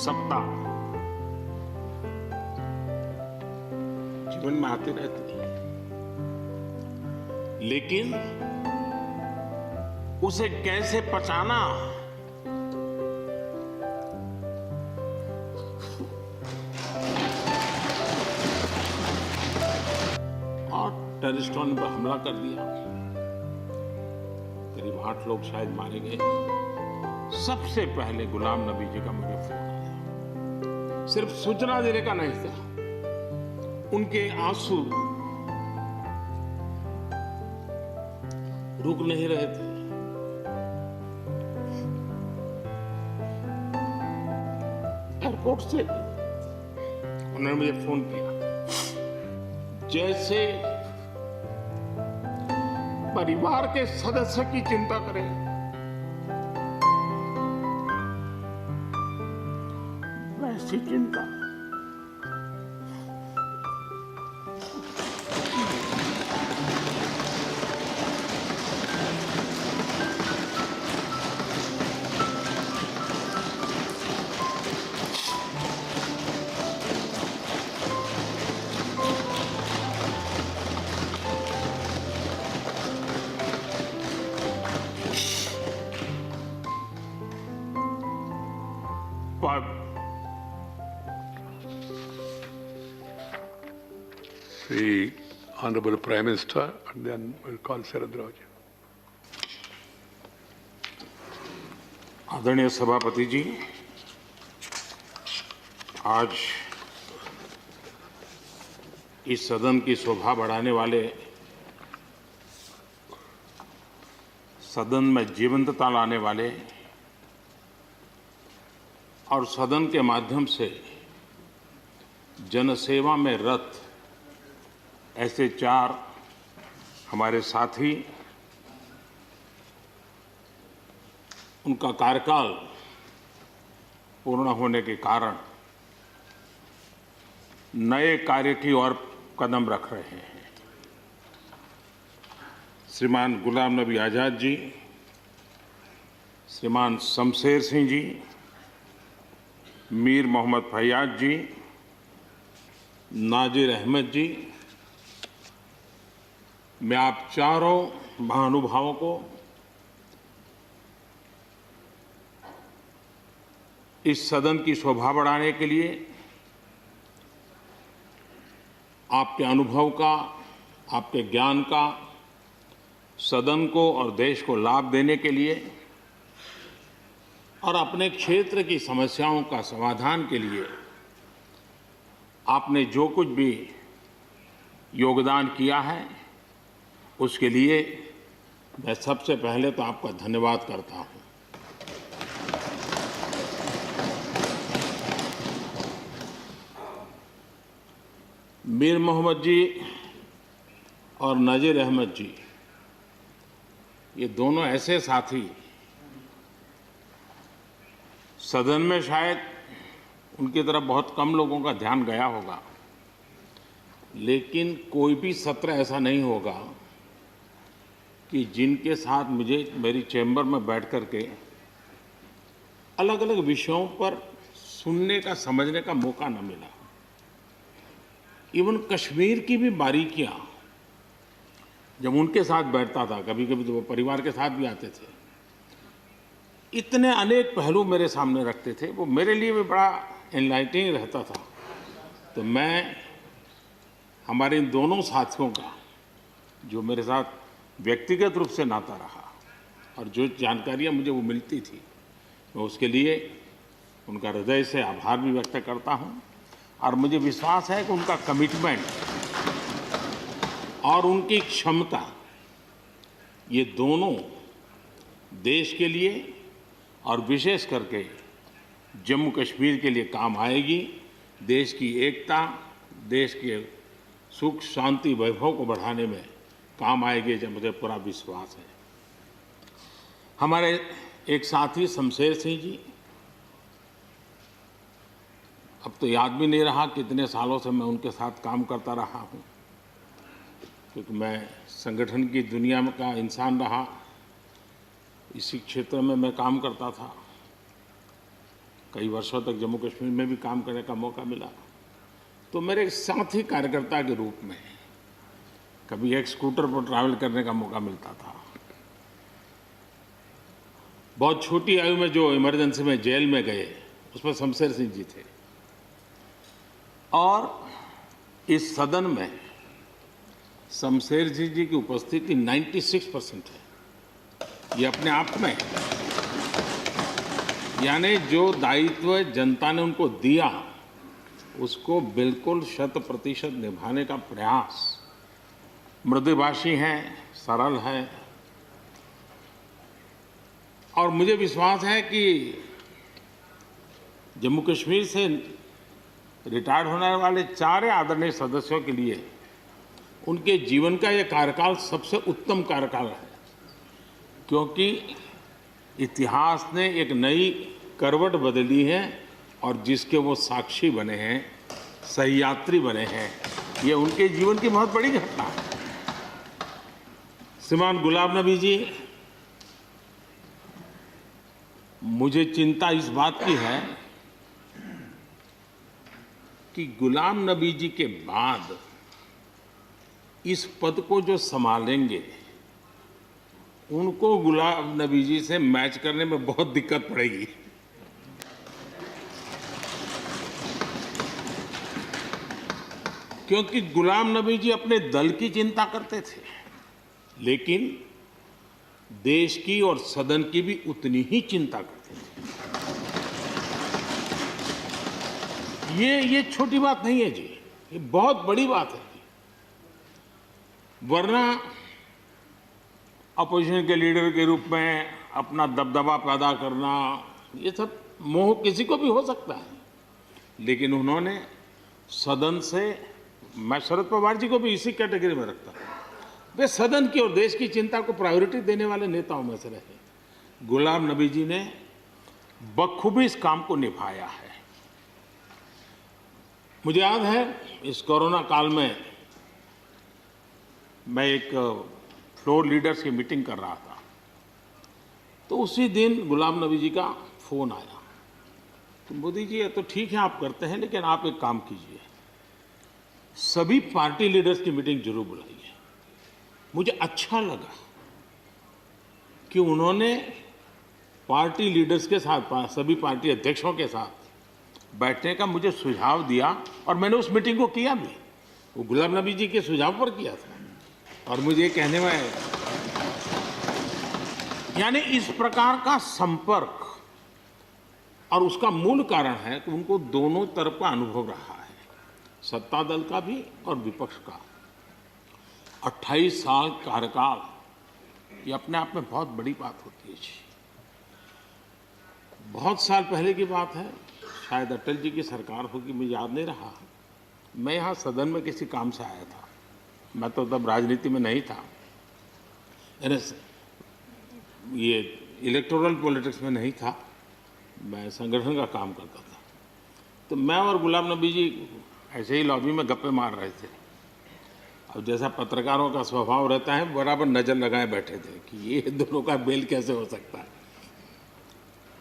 सत्ता जीवन में आती रहती है, लेकिन उसे कैसे पचाना, और टेररिस्टों ने हमला कर दिया, करीब 8 लोग शायद मारे गए। सबसे पहले गुलाम नबी जी का मुझे फोन आया, सिर्फ सूचना देने का नहीं था, उनके आंसू रुक नहीं रहे थे। एयरपोर्ट से उन्होंने मुझे फोन किया, जैसे परिवार के सदस्य की चिंता करें, वैसी चिंता The Honorable Prime Minister, and then we'll call Sharad Rao ji. आदरणीय सभापति जी, आज इस सदन की शोभा बढ़ाने वाले, सदन में जीवंतता लाने वाले और सदन के माध्यम से जनसेवा में रत ऐसे 4 हमारे साथी, उनका कार्यकाल पूर्ण होने के कारण नए कार्य की ओर कदम रख रहे हैं। श्रीमान गुलाम नबी आजाद जी, श्रीमान शमशेर सिंह जी, मीर मोहम्मद फैयाज जी, नाजिर अहमद जी, मैं आप चारों महानुभावों को इस सदन की शोभा बढ़ाने के लिए, आपके अनुभव का, आपके ज्ञान का सदन को और देश को लाभ देने के लिए और अपने क्षेत्र की समस्याओं का समाधान के लिए आपने जो कुछ भी योगदान किया है, उसके लिए मैं सबसे पहले तो आपका धन्यवाद करता हूं। मीर मोहम्मद जी और नाजिर अहमद जी, ये दोनों ऐसे साथी, सदन में शायद उनकी तरफ बहुत कम लोगों का ध्यान गया होगा, लेकिन कोई भी सत्र ऐसा नहीं होगा कि जिनके साथ मुझे मेरी चैम्बर में बैठ कर के अलग अलग विषयों पर सुनने का, समझने का मौका न मिला। इवन कश्मीर की भी बारीकियां जब उनके साथ बैठता था, कभी कभी तो वो परिवार के साथ भी आते थे, इतने अनेक पहलू मेरे सामने रखते थे, वो मेरे लिए भी बड़ा एनलाइटनिंग रहता था। तो मैं हमारे इन दोनों साथियों का, जो मेरे साथ व्यक्तिगत रूप से नाता रहा और जो जानकारियां मुझे वो मिलती थी, मैं उसके लिए उनका हृदय से आभार भी व्यक्त करता हूं। और मुझे विश्वास है कि उनका कमिटमेंट और उनकी क्षमता, ये दोनों देश के लिए और विशेष करके जम्मू कश्मीर के लिए काम आएगी। देश की एकता, देश के सुख शांति वैभव को बढ़ाने में काम आएगी, जब मुझे पूरा विश्वास है। हमारे एक साथी शमशेर सिंह जी, अब तो याद भी नहीं रहा कितने सालों से मैं उनके साथ काम करता रहा हूँ, क्योंकि मैं संगठन की दुनिया में का इंसान रहा, इसी क्षेत्र में मैं काम करता था। कई वर्षों तक जम्मू कश्मीर में भी काम करने का मौका मिला। तो मेरे साथी कार्यकर्ता के रूप में कभी एक स्कूटर पर ट्रैवल करने का मौका मिलता था। बहुत छोटी आयु में जो इमरजेंसी में जेल में गए उसमें शमशेर सिंह जी थे। और इस सदन में शमशेर सिंह जी की उपस्थिति 96% है। ये अपने आप में, यानी जो दायित्व जनता ने उनको दिया उसको बिल्कुल 100% निभाने का प्रयास। मृदुभाषी हैं, सरल है, और मुझे विश्वास है कि जम्मू कश्मीर से रिटायर्ड होने वाले 4 आदरणीय सदस्यों के लिए उनके जीवन का यह कार्यकाल सबसे उत्तम कार्यकाल है, क्योंकि इतिहास ने एक नई करवट बदली है और जिसके वो साक्षी बने हैं, सहयात्री बने हैं। ये उनके जीवन की बहुत बड़ी घटना है। श्रीमान गुलाम नबी जी, मुझे चिंता इस बात की है कि गुलाम नबी जी के बाद इस पद को जो संभालेंगे उनको गुलाम नबी जी से मैच करने में बहुत दिक्कत पड़ेगी। क्योंकि गुलाम नबी जी अपने दल की चिंता करते थे, लेकिन देश की और सदन की भी उतनी ही चिंता करते थे। ये छोटी बात नहीं है जी, ये बहुत बड़ी बात है। वरना अपोजिशन के लीडर के रूप में अपना दबदबा पैदा करना, ये सब मोह किसी को भी हो सकता है, लेकिन उन्होंने सदन से, मैं शरद पवार जी को भी इसी कैटेगरी में रखता हूं, वे सदन की और देश की चिंता को प्रायोरिटी देने वाले नेताओं में से रहे। गुलाम नबी जी ने बखूबी इस काम को निभाया है। मुझे याद है इस कोरोना काल में मैं एक फ्लोर लीडर्स की मीटिंग कर रहा था, तो उसी दिन गुलाम नबी जी का फोन आया। तो मोदी जी, ये तो ठीक है आप करते हैं, लेकिन आप एक काम कीजिए, सभी पार्टी लीडर्स की मीटिंग जरूर बुलाइए। मुझे अच्छा लगा कि उन्होंने पार्टी लीडर्स के साथ, सभी पार्टी अध्यक्षों के साथ बैठने का मुझे सुझाव दिया, और मैंने उस मीटिंग को किया भी। वो गुलाम नबी जी के सुझाव पर किया था। और मुझे कहने में, यानी इस प्रकार का संपर्क, और उसका मूल कारण है कि उनको दोनों तरफ का अनुभव रहा है, सत्ता दल का भी और विपक्ष का। 28 साल कार्यकाल, ये अपने आप में बहुत बड़ी बात होती है जी। बहुत साल पहले की बात है, शायद अटल जी की सरकार होगी, मुझे याद नहीं रहा। मैं यहाँ सदन में किसी काम से आया था, मैं तो तब राजनीति में नहीं था, ये इलेक्टोरल पॉलिटिक्स में नहीं था, मैं संगठन का काम करता था। तो मैं और गुलाम नबी जी ऐसे ही लॉबी में गप्पे मार रहे थे। अब जैसा पत्रकारों का स्वभाव रहता है, बराबर नज़र लगाए बैठे थे कि ये दोनों का मेल कैसे हो सकता है।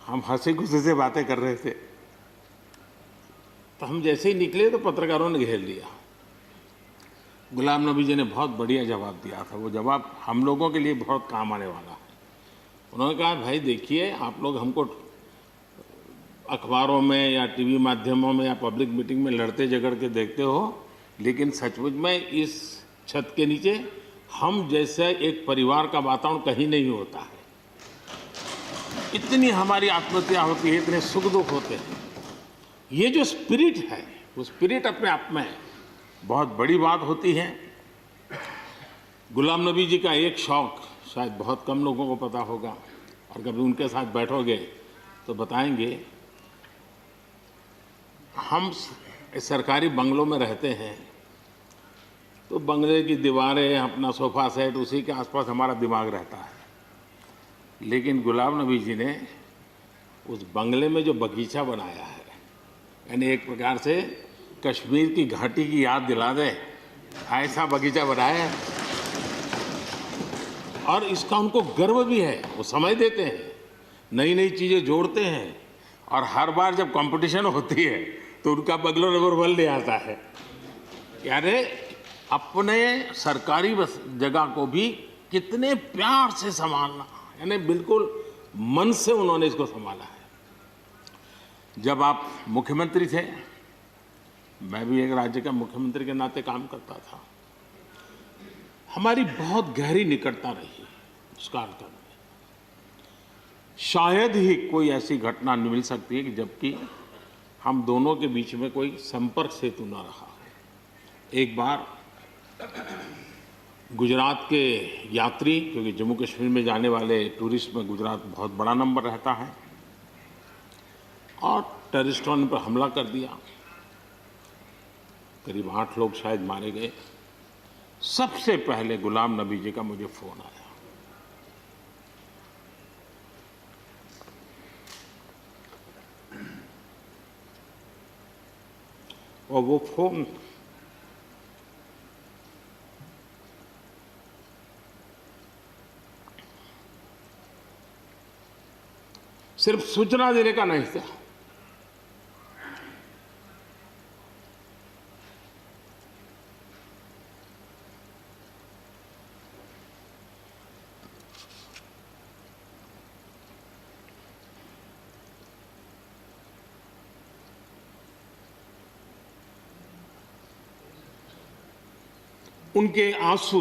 हम हंसी खुशी से बातें कर रहे थे, तो हम जैसे ही निकले तो पत्रकारों ने घेर लिया। गुलाम नबी जी ने बहुत बढ़िया जवाब दिया था। वो जवाब हम लोगों के लिए बहुत काम आने वाला है। उन्होंने कहा, भाई देखिए, आप लोग हमको अखबारों में या टीवी माध्यमों में या पब्लिक मीटिंग में लड़ते झगड़ के देखते हो, लेकिन सचमुच में इस छत के नीचे हम जैसे एक परिवार का वातावरण कहीं नहीं होता है। इतनी हमारी आत्महत्या होती है, इतने सुख दुख होते हैं। ये जो स्पिरिट है, वो स्पिरिट अपने आप में बहुत बड़ी बात होती है। गुलाम नबी जी का एक शौक शायद बहुत कम लोगों को पता होगा, और कभी उनके साथ बैठोगे तो बताएंगे। हम सरकारी बंगलों में रहते हैं, तो बंगले की दीवारें, अपना सोफा सेट, उसी के आसपास हमारा दिमाग रहता है। लेकिन गुलाम नबी जी ने उस बंगले में जो बगीचा बनाया है, यानी एक प्रकार से कश्मीर की घाटी की याद दिला दे, ऐसा बगीचा बनाया है। और इसका उनको गर्व भी है, वो समय देते हैं, नई नई चीज़ें जोड़ते हैं, और हर बार जब कंपटीशन होती है तो उनका बगलो नंबर 1 ले आता है। यानी अपने सरकारी जगह को भी कितने प्यार से संभालना, यानी बिल्कुल मन से उन्होंने इसको संभाला है। जब आप मुख्यमंत्री थे, मैं भी एक राज्य का मुख्यमंत्री के नाते काम करता था, हमारी बहुत गहरी निकटता रही उस कालखंड में। शायद ही कोई ऐसी घटना मिल सकती है कि जबकि हम दोनों के बीच में कोई संपर्क सेतु न रहा हो। एक बार गुजरात के यात्री, क्योंकि जम्मू कश्मीर में जाने वाले टूरिस्ट में गुजरात बहुत बड़ा नंबर रहता है, और टेररिस्टों ने पर हमला कर दिया। करीब 8 लोग शायद मारे गए। सबसे पहले गुलाम नबी जी का मुझे फोन आया। और वो फोन सिर्फ सूचना देने का नहीं था, उनके आंसू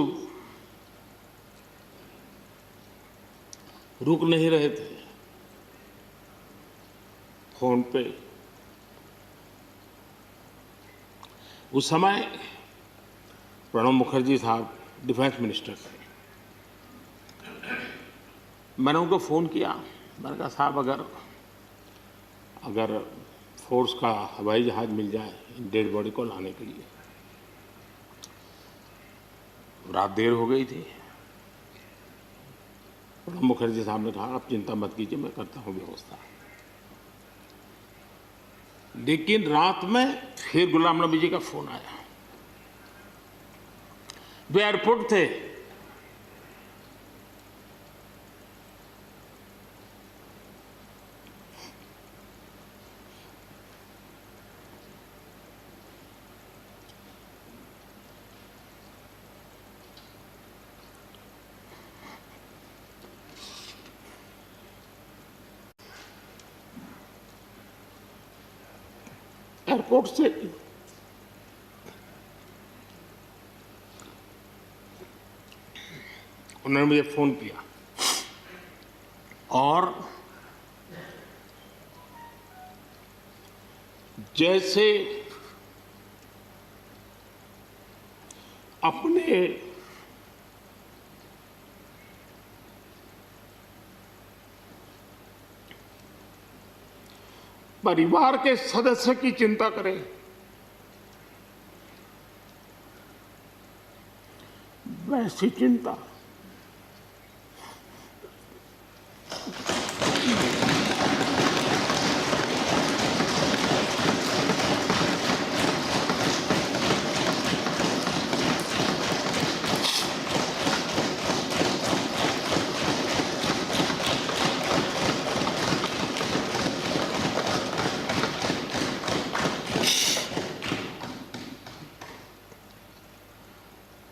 रुक नहीं रहे थे। फोन पे उस समय प्रणब मुखर्जी साहब डिफेंस मिनिस्टर थे। मैंने उनको फ़ोन किया, मैंने कहा साहब अगर फोर्स का हवाई जहाज़ मिल जाए डेड बॉडी को लाने के लिए। रात देर हो गई थी। प्रणब मुखर्जी साहब ने कहा आप चिंता मत कीजिए, मैं करता हूँ व्यवस्था। लेकिन रात में फिर गुलाम नबी जी का फोन आया। वे एयरपोर्ट थे। एयरपोर्ट से उन्होंने मुझे फोन किया और जैसे अपने परिवार के सदस्य की चिंता करें, वैसी चिंता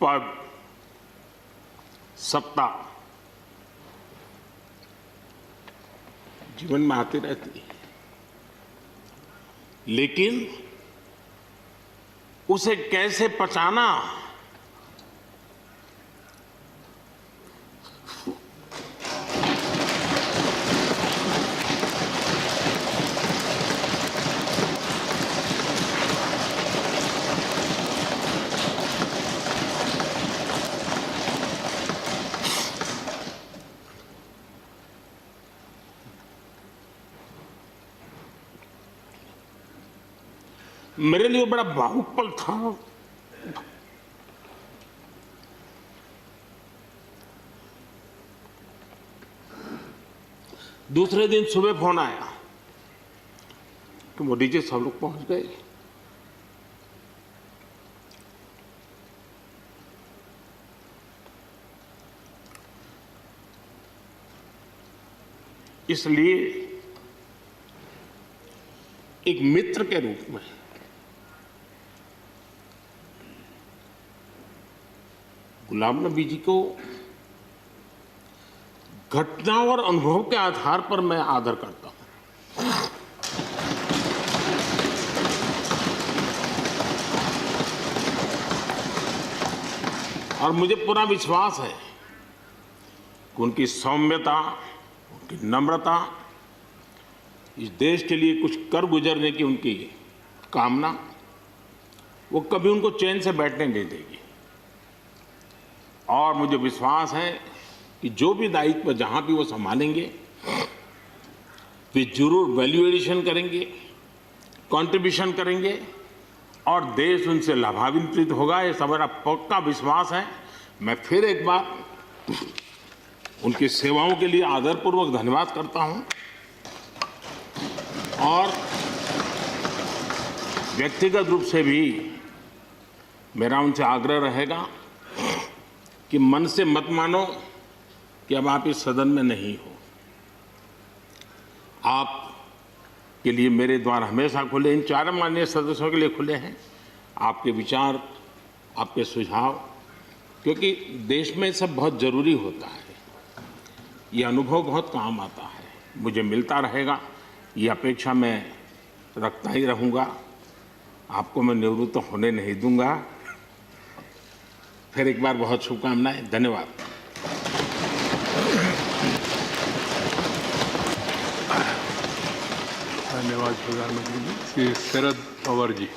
पद, सत्ता जीवन में आती रहती है, लेकिन उसे कैसे पचाना, मेरे लिए बड़ा भावुक पल था। दूसरे दिन सुबह फोन आया कि मोदी जी सब लोग पहुंच गए। इसलिए एक मित्र के रूप में गुलाम नबी जी को घटना और अनुभव के आधार पर मैं आदर करता हूं। और मुझे पूरा विश्वास है कि उनकी सौम्यता, उनकी नम्रता, इस देश के लिए कुछ कर गुजरने की उनकी कामना, वो कभी उनको चैन से बैठने नहीं देगी। और मुझे विश्वास है कि जो भी दायित्व जहां भी वो संभालेंगे, वे जरूर वैल्यू एडिशन करेंगे, कंट्रीब्यूशन करेंगे और देश उनसे लाभान्वित होगा। ये सब मेरा पक्का विश्वास है। मैं फिर एक बार उनकी सेवाओं के लिए आदरपूर्वक धन्यवाद करता हूं और व्यक्तिगत रूप से भी मेरा उनसे आग्रह रहेगा कि मन से मत मानो कि अब आप इस सदन में नहीं हो। आप के लिए मेरे द्वार हमेशा खुले, इन चारों माननीय सदस्यों के लिए खुले हैं। आपके विचार, आपके सुझाव, क्योंकि देश में सब बहुत जरूरी होता है। ये अनुभव बहुत काम आता है, मुझे मिलता रहेगा, ये अपेक्षा मैं रखता ही रहूँगा। आपको मैं निवृत्त होने नहीं दूंगा। फिर एक बार बहुत शुभकामनाएं, धन्यवाद। धन्यवाद प्रधानमंत्री जी। श्री शरद पवार जी।